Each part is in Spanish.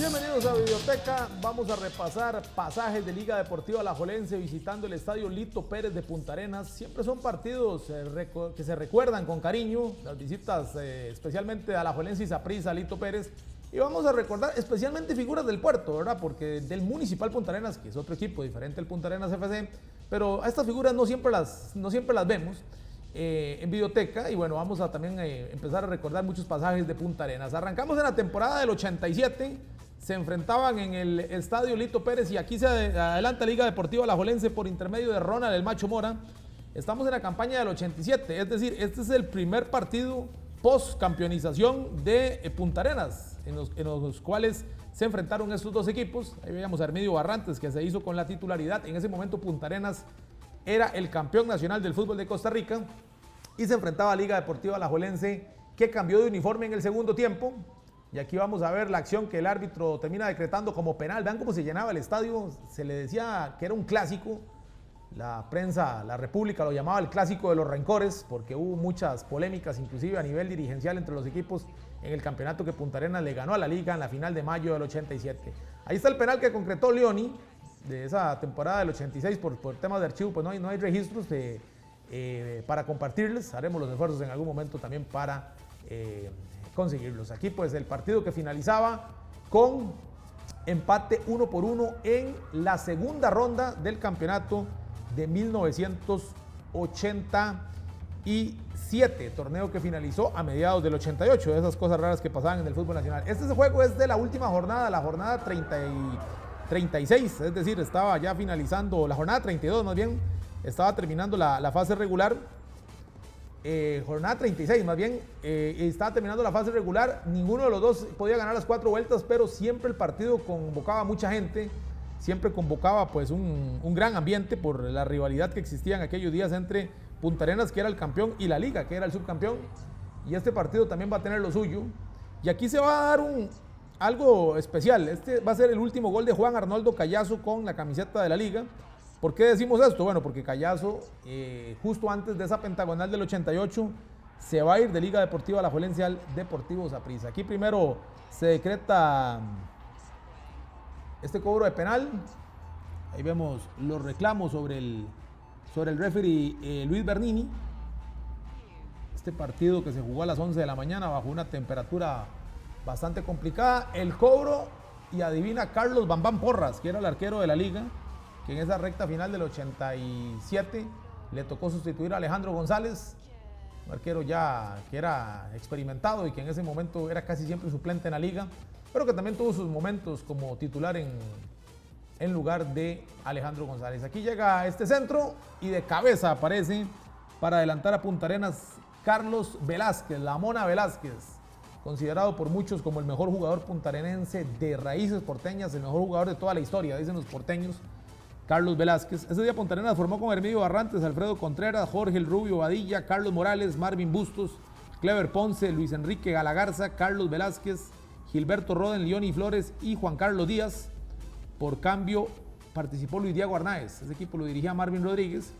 Bienvenidos a Videoteca. Vamos a repasar pasajes de Liga Deportiva Alajuelense visitando el estadio Lito Pérez de Punta Arenas. Siempre son partidos que se recuerdan con cariño, las visitas especialmente a Alajuelense y Saprissa, Lito Pérez. Y vamos a recordar especialmente figuras del puerto, ¿verdad? Porque del Municipal Punta Arenas, que es otro equipo diferente al Punta Arenas FC, pero a estas figuras no siempre las vemos en Videoteca. Y bueno, vamos a también empezar a recordar muchos pasajes de Punta Arenas. Arrancamos en la temporada del 87. Se enfrentaban en el estadio Lito Pérez y aquí se adelanta Liga Deportiva Alajuelense por intermedio de Ronald el Macho Mora. Estamos en la campaña del 87, es decir, este es el primer partido post campeonización de Punta Arenas, en los cuales se enfrentaron estos dos equipos. Ahí veíamos a Hermidio Barrantes, que se hizo con la titularidad. En ese momento Punta Arenas era el campeón nacional del fútbol de Costa Rica y se enfrentaba a Liga Deportiva Alajuelense, que cambió de uniforme en el segundo tiempo. Y aquí vamos a ver la acción que el árbitro termina decretando como penal. Vean cómo se llenaba el estadio. Se le decía que era un clásico. La prensa, la República lo llamaba el clásico de los rencores, porque hubo muchas polémicas, inclusive a nivel dirigencial entre los equipos en el campeonato que Punta Arenas le ganó a la Liga en la final de mayo del 87. Ahí está el penal que concretó Leoni de esa temporada del 86. Por temas de archivo, pues no hay registros para compartirles. Haremos los esfuerzos en algún momento también para conseguirlos. Aquí pues el partido que finalizaba con empate 1-1 en la segunda ronda del campeonato de 1987, torneo que finalizó a mediados del 88, de esas cosas raras que pasaban en el fútbol nacional. Este juego es de la última jornada, la jornada 36, es decir, estaba ya finalizando, la jornada 32 más bien, estaba terminando la fase regular. Jornada 36 más bien, estaba terminando la fase regular. Ninguno de los dos podía ganar las 4 vueltas, pero siempre el partido convocaba a mucha gente, siempre convocaba pues un gran ambiente por la rivalidad que existía en aquellos días entre Punta Arenas, que era el campeón, y la Liga, que era el subcampeón. Y este partido también va a tener lo suyo. Y aquí se va a dar algo especial. Este va a ser el último gol de Juan Arnoldo Callazo con la camiseta de la Liga. ¿Por qué decimos esto? Bueno, porque Callazo, justo antes de esa pentagonal del 88, se va a ir de Liga Deportiva Alajuelense al Deportivo Saprissa. Aquí primero se decreta este cobro de penal. Ahí vemos los reclamos sobre el referee Luis Bernini. Este partido que se jugó a las 11 de la mañana bajo una temperatura bastante complicada. El cobro, y adivina, Carlos Bambán Porras, que era el arquero de la Liga, que en esa recta final del 87 le tocó sustituir a Alejandro González, un arquero ya que era experimentado y que en ese momento era casi siempre suplente en la Liga, pero que también tuvo sus momentos como titular en lugar de Alejandro González. Aquí llega este centro y de cabeza aparece para adelantar a Punta Arenas Carlos Velázquez, la Mona Velázquez, considerado por muchos como el mejor jugador puntarenense de raíces porteñas, el mejor jugador de toda la historia, dicen los porteños. Carlos Velázquez. Ese día Punta Arenas formó con Hermidio Barrantes, Alfredo Contreras, Jorge el Rubio Badilla, Carlos Morales, Marvin Bustos, Clever Ponce, Luis Enrique Galagarza, Carlos Velázquez, Gilberto Roden, Leoni Flores y Juan Carlos Díaz. Por cambio participó Luis Diego Arnáez. Ese equipo lo dirigía Marvin Rodríguez.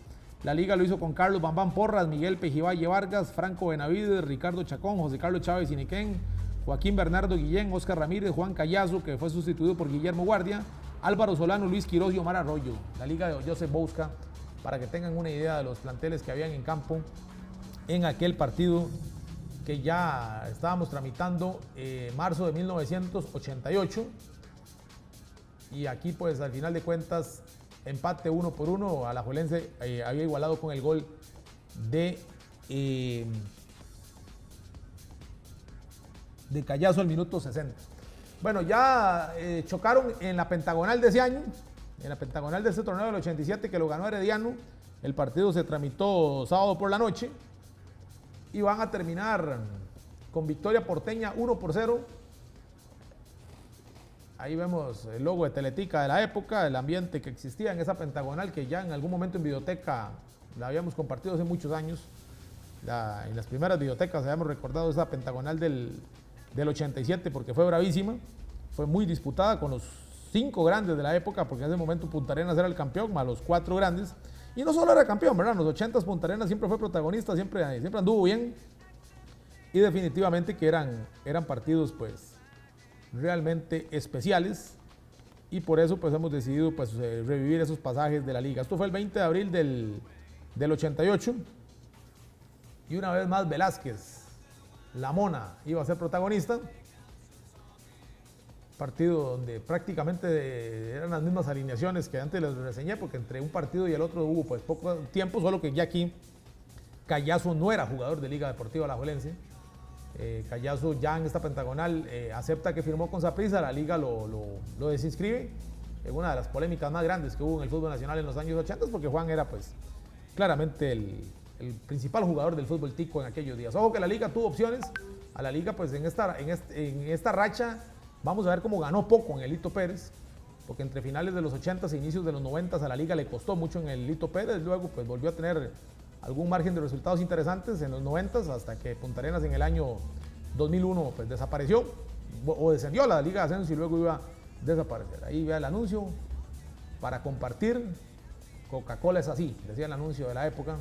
La Liga lo hizo con Carlos Bambán Porras, Miguel Pejivalle Vargas, Franco Benavides, Ricardo Chacón, José Carlos Chávez Iniquén, Joaquín Bernardo Guillén, Oscar Ramírez, Juan Callazo, que fue sustituido por Guillermo Guardia, Álvaro Solano, Luis Quiroz y Omar Arroyo. La Liga de Joseph Bouska, para que tengan una idea de los planteles que habían en campo en aquel partido que ya estábamos tramitando marzo de 1988. Y aquí pues al final de cuentas empate 1-1. Alajuelense había igualado con el gol de Callazo al minuto 60. Bueno, ya chocaron en la pentagonal de ese año, en la pentagonal de ese torneo del 87 que lo ganó Herediano. El partido se tramitó sábado por la noche y van a terminar con victoria porteña 1-0. Ahí vemos el logo de Teletica de la época, el ambiente que existía en esa pentagonal que ya en algún momento en Videoteca la habíamos compartido hace muchos años. En las primeras videotecas habíamos recordado esa pentagonal del 87 porque fue bravísima, fue muy disputada con los 5 grandes de la época, porque en ese momento Punta Arenas era el campeón, más los 4 grandes, y no solo era campeón, ¿verdad? En los 80s Punta Arenas siempre fue protagonista, siempre anduvo bien, y definitivamente que eran partidos pues realmente especiales y por eso pues hemos decidido pues revivir esos pasajes de la liga. Esto fue el 20 de abril del 88 y una vez más Velázquez, la Mona, iba a ser protagonista. Partido donde prácticamente eran las mismas alineaciones que antes les reseñé, porque entre un partido y el otro hubo pues poco tiempo, solo que ya aquí Callazo no era jugador de Liga Deportiva Alajuelense. Callazo ya en esta pentagonal acepta que firmó con Saprissa, la liga lo desinscribe en una de las polémicas más grandes que hubo en el fútbol nacional en los años 80, porque Juan era pues claramente el principal jugador del fútbol tico en aquellos días. Ojo que la liga tuvo opciones, a la liga pues en esta racha vamos a ver cómo ganó poco en el Lito Pérez, porque entre finales de los 80s e inicios de los 90s a la liga le costó mucho en el Lito Pérez, luego pues volvió a tener algún margen de resultados interesantes en los 90s hasta que Punta Arenas en el año 2001 pues desapareció o descendió a la liga de ascenso y luego iba a desaparecer. Ahí vea el anuncio para compartir. Coca-Cola es así, decía el anuncio de la época.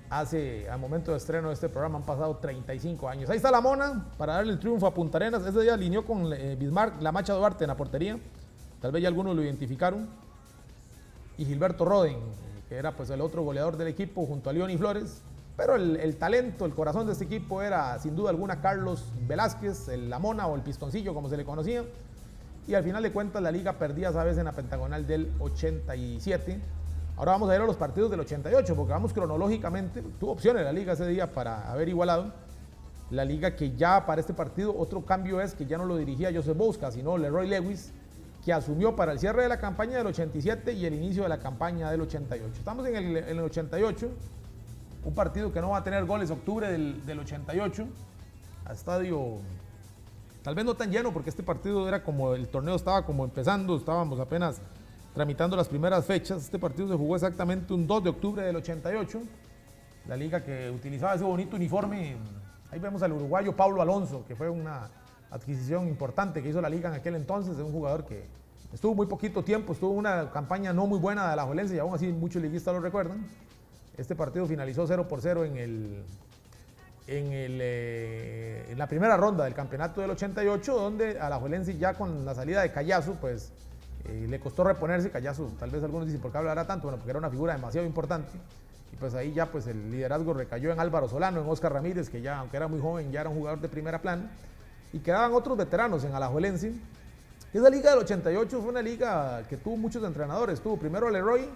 Al momento de estreno de este programa han pasado 35 años. Ahí está la Mona para darle el triunfo a Punta Arenas. Ese día alineó con Bismarck, la Macha Duarte en la portería. Tal vez ya algunos lo identificaron. Y Gilberto Roden, que era pues el otro goleador del equipo junto a Leoni Flores. Pero el talento, el corazón de este equipo era sin duda alguna Carlos Velázquez, la Mona o el Pistoncillo como se le conocía. Y al final de cuentas la liga perdía esa vez en la pentagonal del 87. Ahora vamos a ir a los partidos del 88, porque vamos cronológicamente. Tuvo opciones la liga ese día para haber igualado. La liga que ya para este partido, otro cambio es que ya no lo dirigía Joseph Bosca, sino Leroy Lewis, que asumió para el cierre de la campaña del 87 y el inicio de la campaña del 88. Estamos en el 88, un partido que no va a tener goles octubre del 88, a estadio tal vez no tan lleno, porque este partido era como, el torneo estaba como empezando, estábamos apenas tramitando las primeras fechas. Este partido se jugó exactamente un 2 de octubre del 88. La liga que utilizaba ese bonito uniforme. Ahí vemos al uruguayo Pablo Alonso, que fue una adquisición importante que hizo la liga en aquel entonces. Es un jugador que estuvo muy poquito tiempo, estuvo una campaña no muy buena de Alajuelense y aún así muchos liguistas lo recuerdan. Este partido finalizó 0-0 en la primera ronda del campeonato del 88, donde Alajuelense ya con la salida de Callazo, pues le costó reponerse. Callazo, tal vez algunos dicen, ¿por qué hablará tanto? Bueno, porque era una figura demasiado importante. Y pues ahí ya pues el liderazgo recayó en Álvaro Solano, en Oscar Ramírez, que ya, aunque era muy joven, ya era un jugador de primera plana. Y quedaban otros veteranos en Alajuelense. Esa liga del 88 fue una liga que tuvo muchos entrenadores. Tuvo primero Leroy,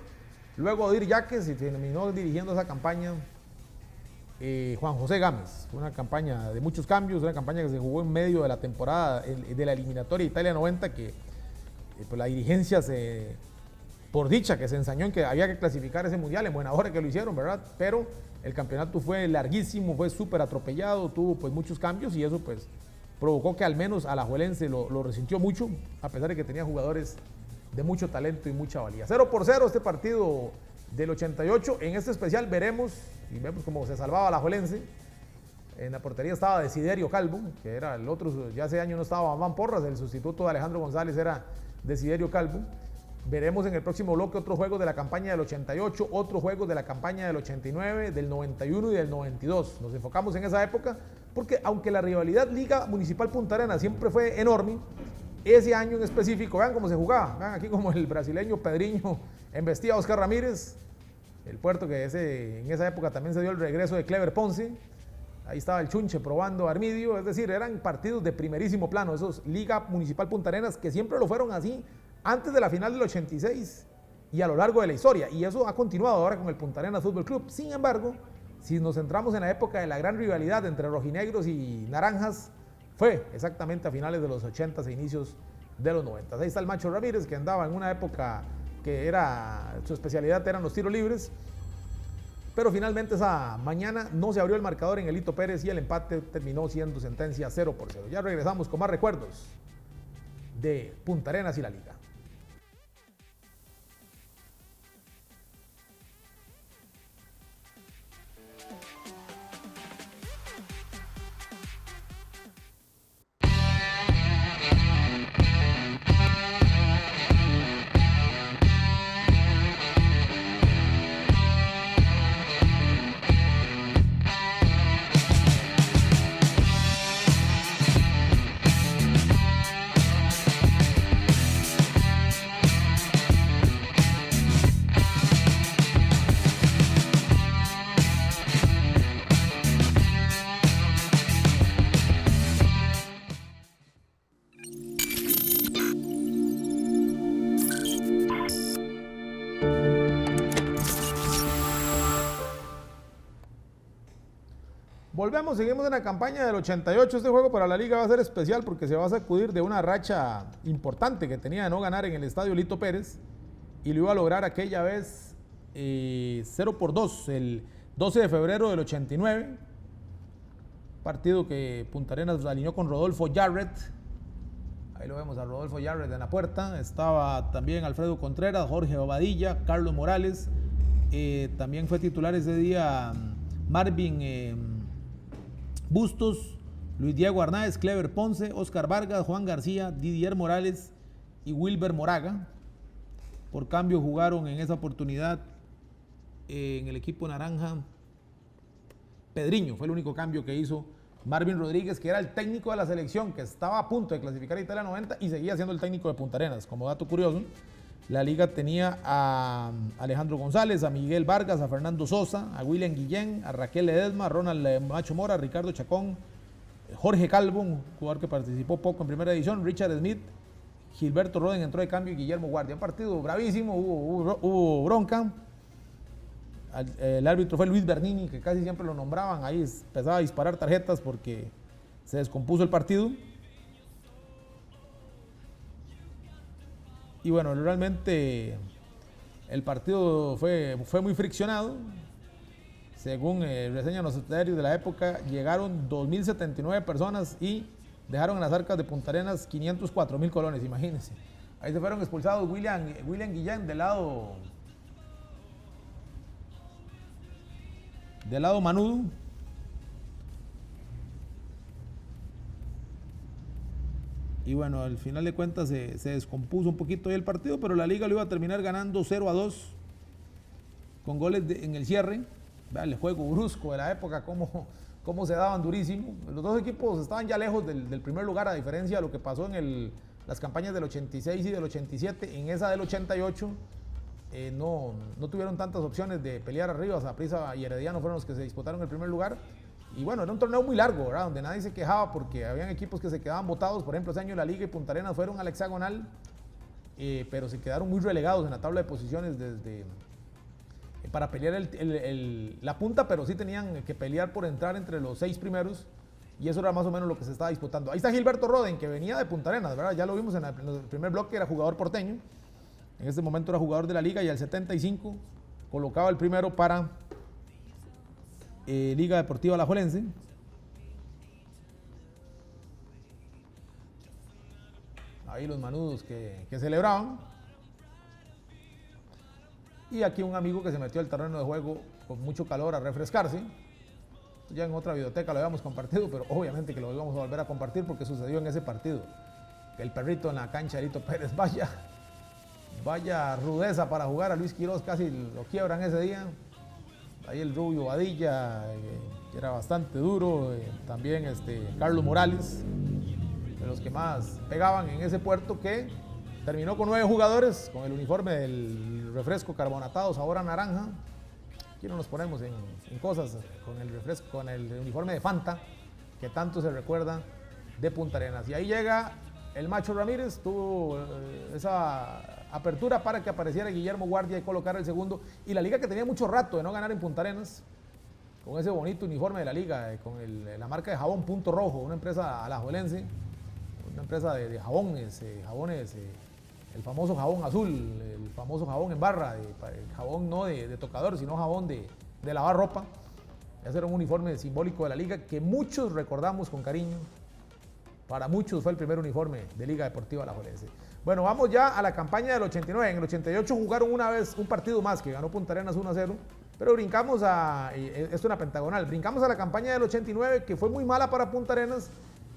luego Odir Yaques y terminó dirigiendo esa campaña Juan José Gámez. Fue una campaña de muchos cambios, una campaña que se jugó en medio de la temporada de la eliminatoria Italia 90, que pues la dirigencia por dicha que se ensañó en que había que clasificar ese mundial, en buena hora que lo hicieron, ¿verdad? Pero el campeonato fue larguísimo, fue súper atropellado, tuvo pues muchos cambios y eso pues provocó que al menos Alajuelense lo resintió mucho, a pesar de que tenía jugadores de mucho talento y mucha valía. 0-0 este partido del 88. En este especial vemos cómo se salvaba Alajuelense. En la portería estaba Desiderio Calvo, que era el otro, ya hace años no estaba Mamán Porras, el sustituto de Alejandro González era Desiderio Calvo. Veremos en el próximo bloque otros juegos de la campaña del 88, otros juegos de la campaña del 89, del 91 y del 92. Nos enfocamos en esa época porque aunque la rivalidad Liga Municipal Punta Arenas siempre fue enorme, ese año en específico, vean cómo se jugaba, vean aquí como el brasileño Pedriño embestía a Oscar Ramírez, el puerto que en esa época también se dio el regreso de Clever Ponce, ahí estaba el Chunche probando a Armidio, es decir, eran partidos de primerísimo plano, esos Liga Municipal Punta Arenas que siempre lo fueron así, antes de la final del 86 y a lo largo de la historia, y eso ha continuado ahora con el Punta Arenas Fútbol Club. Sin embargo, si nos centramos en la época de la gran rivalidad entre rojinegros y naranjas, fue exactamente a finales de los 80s e inicios de los 90s. Ahí está el Macho Ramírez, que andaba en una época que su especialidad eran los tiros libres, pero finalmente esa mañana no se abrió el marcador en el Lito Pérez y el empate terminó siendo sentencia 0-0. Ya regresamos con más recuerdos de Punta Arenas y la Liga. Volvemos, seguimos en la campaña del 88. Este juego para la liga va a ser especial porque se va a sacudir de una racha importante que tenía de no ganar en el estadio Lito Pérez y lo iba a lograr aquella vez 0-2, el 12 de febrero del 89. Partido que Punta Arenas alineó con Rodolfo Jarrett. Ahí lo vemos a Rodolfo Jarrett en la puerta. Estaba también Alfredo Contreras, Jorge Bobadilla, Carlos Morales. También fue titular ese día Marvin Bustos, Luis Diego Arnáez, Clever Ponce, Oscar Vargas, Juan García, Didier Morales y Wilber Moraga. Por cambio jugaron en esa oportunidad en el equipo naranja Pedriño, fue el único cambio que hizo Marvin Rodríguez, que era el técnico de la selección, que estaba a punto de clasificar a Italia 90 y seguía siendo el técnico de Punta Arenas. Como dato curioso, la liga tenía a Alejandro González, a Miguel Vargas, a Fernando Sosa, a William Guillén, a Raquel Ledesma, a Ronald Macho Mora, a Ricardo Chacón, Jorge Calvo, un jugador que participó poco en primera edición, Richard Smith, Gilberto Roden entró de cambio y Guillermo Guardia. Un partido bravísimo, hubo bronca. El árbitro fue Luis Bernini, que casi siempre lo nombraban, ahí empezaba a disparar tarjetas porque se descompuso el partido. Y bueno, realmente el partido fue muy friccionado. Según reseñan los diarios de la época, llegaron 2.079 personas y dejaron en las arcas de Punta Arenas 504.000 colones, imagínense. Ahí se fueron expulsados William Guillén del lado Manudo. Y bueno, al final de cuentas se descompuso un poquito ahí el partido, pero la liga lo iba a terminar ganando 0-2 con goles en el cierre. Vean el juego brusco de la época, cómo se daban durísimo. Los dos equipos estaban ya lejos del primer lugar, a diferencia de lo que pasó en las campañas del 86 y del 87. En esa del 88 no tuvieron tantas opciones de pelear arriba. Saprissa y Herediano fueron los que se disputaron el primer lugar. Y bueno, era un torneo muy largo, ¿verdad? Donde nadie se quejaba porque habían equipos que se quedaban botados. Por ejemplo, ese año la Liga y Punta Arenas fueron al hexagonal, pero se quedaron muy relegados en la tabla de posiciones para pelear la punta, pero sí tenían que pelear por entrar entre los 6 primeros. Y eso era más o menos lo que se estaba disputando. Ahí está Gilberto Roden, que venía de Punta Arenas, ¿verdad? Ya lo vimos en el primer bloque, era jugador porteño. En este momento era jugador de la Liga y al 75 colocaba el primero para Liga Deportiva Alajuelense. Ahí los manudos que celebraban. Y aquí un amigo que se metió al terreno de juego con mucho calor a refrescarse. Ya en otra videoteca lo habíamos compartido, pero obviamente que lo íbamos a volver a compartir porque sucedió en ese partido. Que el perrito en la cancha de Lito Pérez, vaya rudeza para jugar a Luis Quiroz, casi lo quiebran ese día. Ahí el Rubio Badilla, que era bastante duro, también Carlos Morales, de los que más pegaban en ese puerto, que terminó con 9 jugadores, con el uniforme del refresco carbonatado sabor a naranja. Aquí no nos ponemos en cosas, con el refresco, con el uniforme de Fanta, que tanto se recuerda de Punta Arenas. Y ahí llega el Macho Ramírez, tuvo esa apertura para que apareciera Guillermo Guardia y colocar el segundo. Y la liga, que tenía mucho rato de no ganar en Punta Arenas, con ese bonito uniforme de la liga, con la marca de jabón Punto Rojo, una empresa alajuelense, una empresa de jabones, el famoso jabón azul, el famoso jabón en barra, el jabón no de tocador, sino jabón de lavar ropa. Ese era un uniforme simbólico de la liga que muchos recordamos con cariño. Para muchos fue el primer uniforme de Liga Deportiva Alajuelense. Bueno, vamos ya a la campaña del 89. En el 88 jugaron una vez un partido más que ganó Punta Arenas 1-0, pero brincamos esto es una pentagonal, brincamos a la campaña del 89, que fue muy mala para Punta Arenas,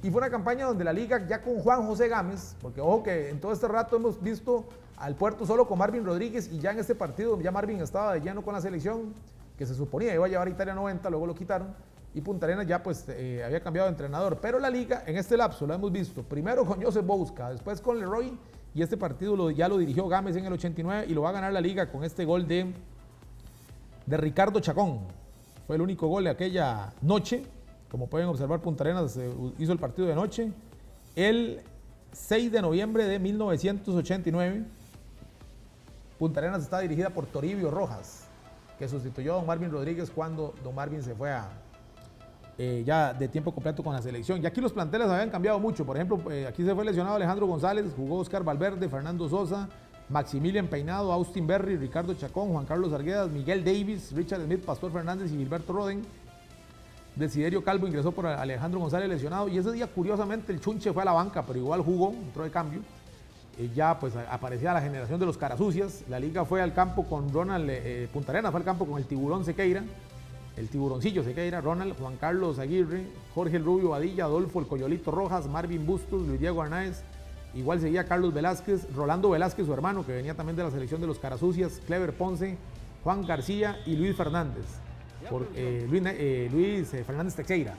y fue una campaña donde la liga, ya con Juan José Gámez, porque ojo que en todo este rato hemos visto al Puerto solo con Marvin Rodríguez, y ya en este partido ya Marvin estaba de lleno con la selección, que se suponía iba a llevar a Italia 90, luego lo quitaron, y Punta Arenas ya pues había cambiado de entrenador. Pero la liga en este lapso lo hemos visto, primero con Joseph Bouska, después con Leroy, y este partido ya lo dirigió Gámez en el 89 y lo va a ganar la liga con este gol de Ricardo Chacón. Fue el único gol de aquella noche. Como pueden observar, Punta Arenas hizo el partido de noche el 6 de noviembre de 1989. Punta Arenas está dirigida por Toribio Rojas, que sustituyó a don Marvin Rodríguez cuando don Marvin se fue ya de tiempo completo con la selección. Y aquí los planteles habían cambiado mucho. Por ejemplo, aquí se fue lesionado Alejandro González, jugó Oscar Valverde, Fernando Sosa, Maximilian Peinado, Austin Berry, Ricardo Chacón, Juan Carlos Arguedas, Miguel Davis, Richard Smith, Pastor Fernández y Gilberto Roden. Desiderio Calvo ingresó por Alejandro González lesionado y ese día curiosamente el Chunche fue a la banca, pero igual jugó, entró de cambio. Ya pues aparecía la generación de los carasucias. La liga fue al campo con Ronald, Punta Arenas fue al campo con el Tiburón Sequeira, el Tiburoncillo Sequeira, Ronald, Juan Carlos Aguirre, Jorge el Rubio Badilla, Adolfo el Coyolito Rojas, Marvin Bustos, Luis Diego Arnaez. Igual seguía Carlos Velázquez, Rolando Velázquez, su hermano, que venía también de la selección de los carasucias, Clever Ponce, Juan García y Luis Fernández. Luis Fernández Teixeira.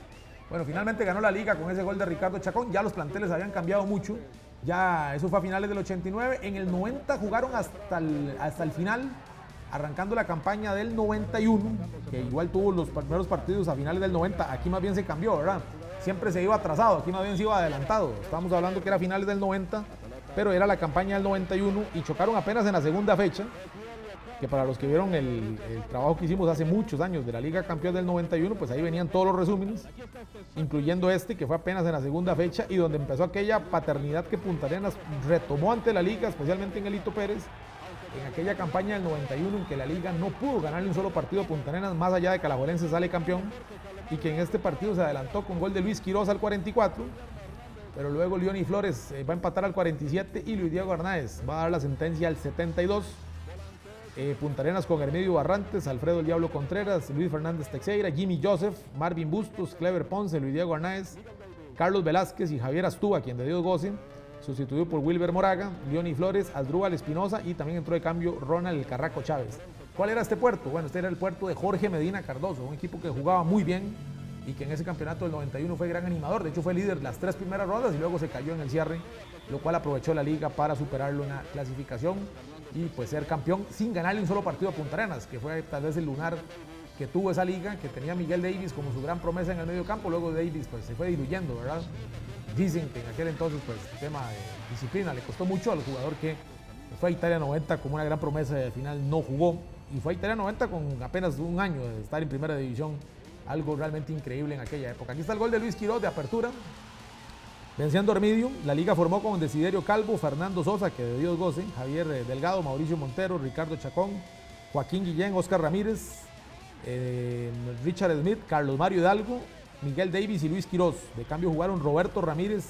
Bueno, finalmente ganó la liga con ese gol de Ricardo Chacón. Ya los planteles habían cambiado mucho. Ya eso fue a finales del 89. En el 90 jugaron hasta el final, arrancando la campaña del 91, que igual tuvo los primeros partidos a finales del 90. Aquí más bien se cambió, ¿verdad? Siempre se iba atrasado, aquí más bien se iba adelantado. Estamos hablando que era finales del 90, pero era la campaña del 91 y chocaron apenas en la segunda fecha, que para los que vieron el trabajo que hicimos hace muchos años de la Liga Campeón del 91, pues ahí venían todos los resúmenes, incluyendo este, que fue apenas en la segunda fecha, y donde empezó aquella paternidad que Punta Arenas retomó ante la Liga, especialmente en Elito Pérez, en aquella campaña del 91 en que la Liga no pudo ganarle un solo partido a Punta Arenas, más allá de que Alajuelense sale campeón, y que en este partido se adelantó con gol de Luis Quiroz al 44, pero luego Leoni Flores va a empatar al 47 y Luis Diego Arnaez va a dar la sentencia al 72. Punta Arenas con Hermedio Barrantes, Alfredo el Diablo Contreras, Luis Fernández Teixeira, Jimmy Joseph, Marvin Bustos, Clever Ponce, Luis Diego Arnaez, Carlos Velázquez y Javier Astúa, quien de Dios goce, sustituido por Wilber Moraga, Leoni Flores, Asdrúbal Espinosa y también entró de cambio Ronald el Carraco Chávez. ¿Cuál era este puerto? Bueno, este era el puerto de Jorge Medina Cardoso, un equipo que jugaba muy bien y que en ese campeonato del 91 fue gran animador. De hecho fue líder las 3 primeras rondas y luego se cayó en el cierre, lo cual aprovechó la liga para superarlo en la clasificación y pues ser campeón sin ganarle un solo partido a Punta Arenas, que fue tal vez el lunar que tuvo esa liga, que tenía Miguel Davis como su gran promesa en el medio campo. Luego Davis pues se fue diluyendo, ¿verdad? Dicen que en aquel entonces pues el tema de disciplina le costó mucho al jugador que fue a Italia 90 como una gran promesa y al final no jugó, y fue a Italia 90 con apenas un año de estar en primera división, algo realmente increíble en aquella época. Aquí está el gol de Luis Quiroz de apertura, venciendo a Hermidio. La liga formó con Desiderio Calvo, Fernando Sosa, que de Dios goce, Javier Delgado, Mauricio Montero, Ricardo Chacón, Joaquín Guillén, Oscar Ramírez, Richard Smith, Carlos Mario Hidalgo, Miguel Davis y Luis Quiroz. De cambio jugaron Roberto Ramírez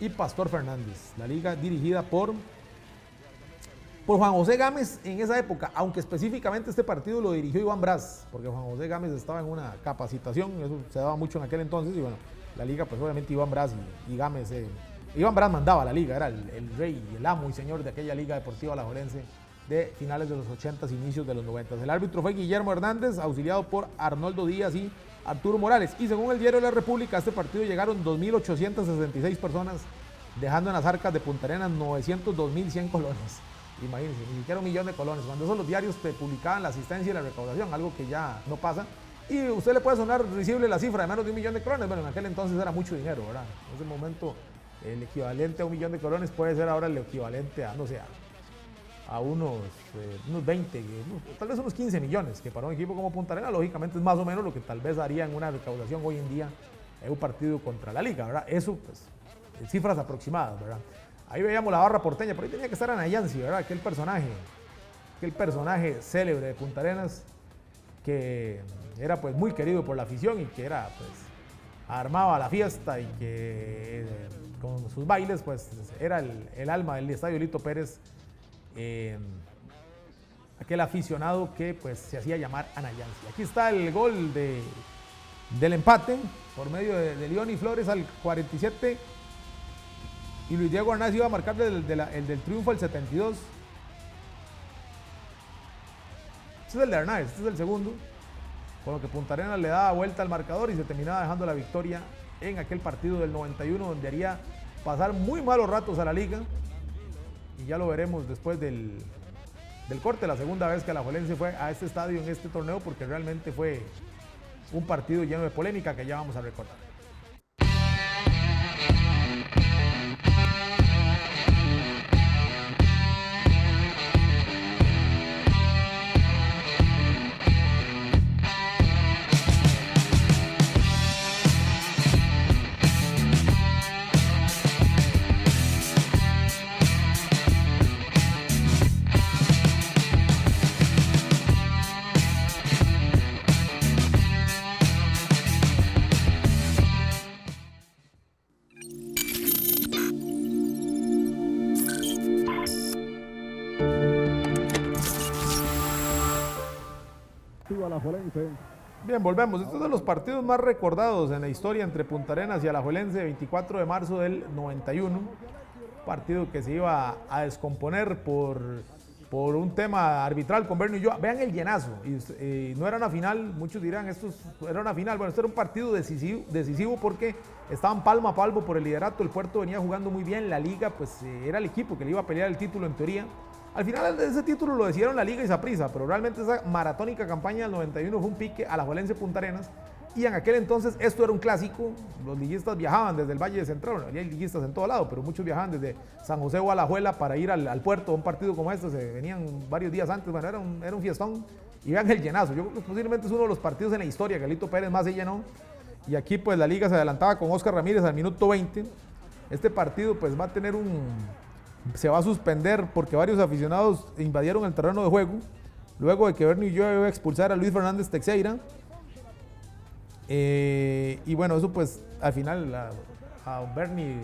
y Pastor Fernández. La liga dirigida por Juan José Gámez en esa época, aunque específicamente este partido lo dirigió Iván Brás, porque Juan José Gámez estaba en una capacitación, eso se daba mucho en aquel entonces, y bueno, la liga pues obviamente Iván Brás y Gámez, Iván Brás mandaba la liga, era el rey, el amo y señor de aquella liga deportiva alajuelense de finales de los 80s, inicios de los 90s. El árbitro fue Guillermo Hernández, auxiliado por Arnoldo Díaz y Arturo Morales, y según el diario La República, a este partido llegaron 2.866 personas, dejando en las arcas de Punta Arenas 902.100 colones. Imagínense, ni siquiera 1 millón de colones, cuando esos los diarios te publicaban la asistencia y la recaudación, algo que ya no pasa. Y a usted le puede sonar risible la cifra de menos de 1 millón de colones. Bueno, en aquel entonces era mucho dinero, ¿verdad? En ese momento el equivalente a 1 millón de colones puede ser ahora el equivalente a, no sé, a unos 20, tal vez unos 15 millones, que para un equipo como Punta Arenas, lógicamente es más o menos lo que tal vez haría en una recaudación hoy en día en un partido contra la liga, ¿verdad? Eso, pues, cifras aproximadas, ¿verdad? Ahí veíamos la barra porteña, pero ahí tenía que estar Anayansi, ¿verdad? Aquel personaje célebre de Punta Arenas, que era pues muy querido por la afición y que era pues armaba la fiesta y que con sus bailes pues era el alma del estadio Lito Pérez, aquel aficionado que pues se hacía llamar Anayansi. Aquí está el gol del empate por medio de Leoni Flores al 47 y Luis Diego Arnaez iba a marcar el del triunfo al 72. Este es el de Arnaez, este es el segundo, con lo que Punta Arenas le daba vuelta al marcador y se terminaba dejando la victoria en aquel partido del 91, donde haría pasar muy malos ratos a la liga, y ya lo veremos después del corte, la segunda vez que Alajuelense fue a este estadio en este torneo, porque realmente fue un partido lleno de polémica que ya vamos a recordar. Bien, volvemos. Estos son los partidos más recordados en la historia entre Punta Arenas y Alajuelense, 24 de marzo del 91. Partido que se iba a descomponer por un tema arbitral con Bernie Ulloa. Vean el llenazo. Y no era una final, muchos dirán, esto era una final. Bueno, esto era un partido decisivo porque estaban palmo a palmo por el liderato. El Puerto venía jugando muy bien. La Liga, pues era el equipo que le iba a pelear el título en teoría. Al final de ese título lo decidieron la Liga y Saprissa, pero realmente esa maratónica campaña del 91 fue un pique a Alajuelense Punta Arenas. Y en aquel entonces esto era un clásico, los liguistas viajaban desde el Valle Central, bueno, había liguistas en todo lado, pero muchos viajaban desde San José o Alajuela para ir al puerto a un partido como este, se venían varios días antes, bueno, era un fiestón. Y vean el llenazo, yo creo que posiblemente es uno de los partidos en la historia que Lito Pérez más se llenó. Y aquí pues la Liga se adelantaba con Oscar Ramírez al minuto 20. Este partido pues va a tener se va a suspender porque varios aficionados invadieron el terreno de juego, luego de que Bernie Ulloa iba a expulsar a Luis Fernández Teixeira. Y bueno, eso pues al final a Bernie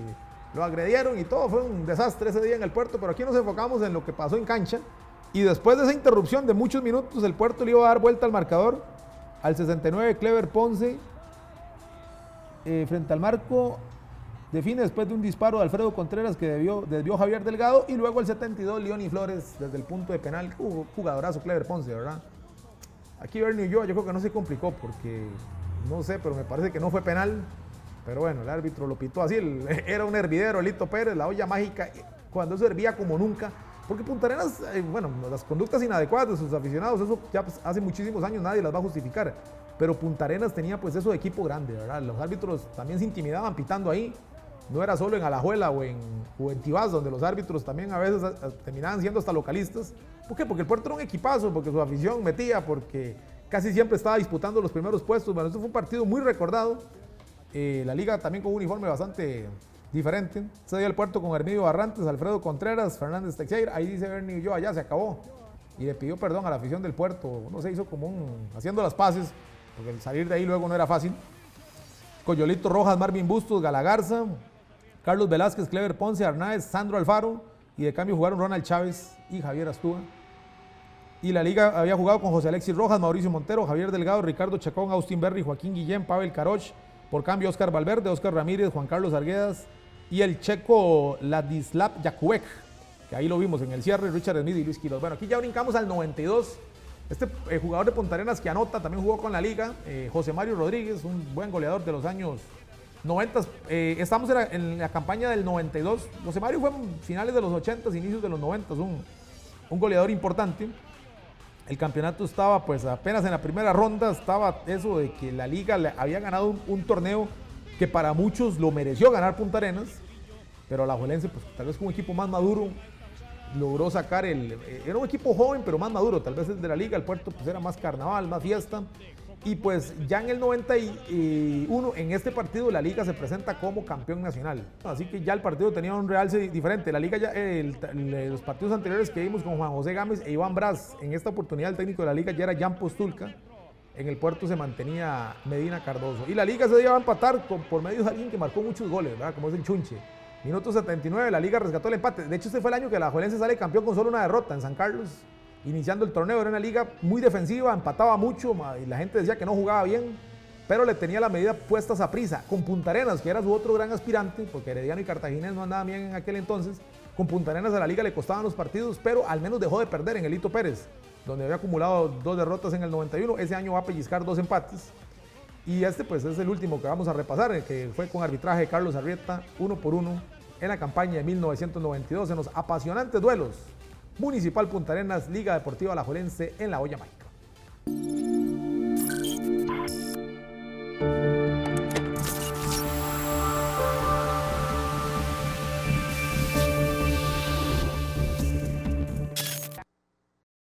lo agredieron y todo, fue un desastre ese día en el Puerto, pero aquí nos enfocamos en lo que pasó en cancha. Y después de esa interrupción de muchos minutos, el Puerto le iba a dar vuelta al marcador. Al 69, Clever Ponce, frente al marco, define después de un disparo de Alfredo Contreras que desvió Javier Delgado. Y luego el 72, Leoni Flores desde el punto de penal. Jugadorazo Clever Ponce, ¿verdad? Aquí Bernie Ulloa yo creo que no se complicó porque, no sé, pero me parece que no fue penal. Pero bueno, el árbitro lo pitó así. Era un hervidero, Lito Pérez, la olla mágica, cuando eso hervía como nunca. Porque Punta Arenas, bueno, las conductas inadecuadas de sus aficionados, eso ya pues, hace muchísimos años nadie las va a justificar. Pero Punta Arenas tenía pues eso de equipo grande, ¿verdad? Los árbitros también se intimidaban pitando ahí. No era solo en Alajuela o en Tibás, donde los árbitros también a veces terminaban siendo hasta localistas. ¿Por qué? Porque el Puerto era un equipazo, porque su afición metía, porque casi siempre estaba disputando los primeros puestos. Bueno, esto fue un partido muy recordado. La Liga también con un uniforme bastante diferente. Se dio el Puerto con Hermidio Barrantes, Alfredo Contreras, Fernández Teixeira. Ahí dice Bernie Ulloa, ya se acabó. Y le pidió perdón a la afición del Puerto. No se hizo como haciendo las paces, porque el salir de ahí luego no era fácil. Coyolito Rojas, Marvin Bustos, Galagarza, Carlos Velázquez, Clever Ponce, Arnáez, Sandro Alfaro, y de cambio jugaron Ronald Chávez y Javier Astúa. Y la Liga había jugado con José Alexis Rojas, Mauricio Montero, Javier Delgado, Ricardo Chacón, Austin Berry, Joaquín Guillén, Pavel Caroch. Por cambio, Oscar Valverde, Oscar Ramírez, Juan Carlos Arguedas y el checo Ladislav Jakubek, que ahí lo vimos en el cierre, Richard Smith y Luis Quiroz. Bueno, aquí ya brincamos al 92. Este jugador de Punta Arenas que anota, también jugó con la Liga, José Mario Rodríguez, un buen goleador de los años 90. Estamos en la campaña del 92. José Mario fue en finales de los 80, inicios de los 90, un goleador importante. El campeonato estaba pues apenas en la primera ronda, estaba eso de que la Liga había ganado un torneo que para muchos lo mereció ganar Punta Arenas, pero Alajuelense pues tal vez con un equipo más maduro logró sacar era un equipo joven pero más maduro, tal vez el de la Liga, el Puerto pues era más carnaval, más fiesta. Y pues ya en el 91, en este partido, la Liga se presenta como campeón nacional. Así que ya el partido tenía un realce diferente. La Liga, los partidos anteriores que vimos con Juan José Gámez e Iván Brás, en esta oportunidad el técnico de la Liga ya era Jan Postulka. En el Puerto se mantenía Medina Cardoso. Y la Liga se iba a empatar por medio de alguien que marcó muchos goles, ¿verdad? Como es el Chunche. Minuto 79, la Liga rescató el empate. De hecho, este fue el año que la Alajuelense sale campeón con solo una derrota en San Carlos. Iniciando el torneo, era una liga muy defensiva, empataba mucho y la gente decía que no jugaba bien, pero le tenía la medida puesta a Saprissa. Con Punta Arenas, que era su otro gran aspirante, porque Herediano y Cartaginés no andaban bien en aquel entonces, con Punta Arenas a la liga le costaban los partidos, pero al menos dejó de perder en el Lito Pérez, donde había acumulado 2 derrotas en el 91, ese año va a pellizcar 2 empates. Y este pues es el último que vamos a repasar, que fue con arbitraje de Carlos Arrieta, 1-1, en la campaña de 1992, en los apasionantes duelos Municipal Punta Arenas, Liga Deportiva Alajuelense en la olla mágica.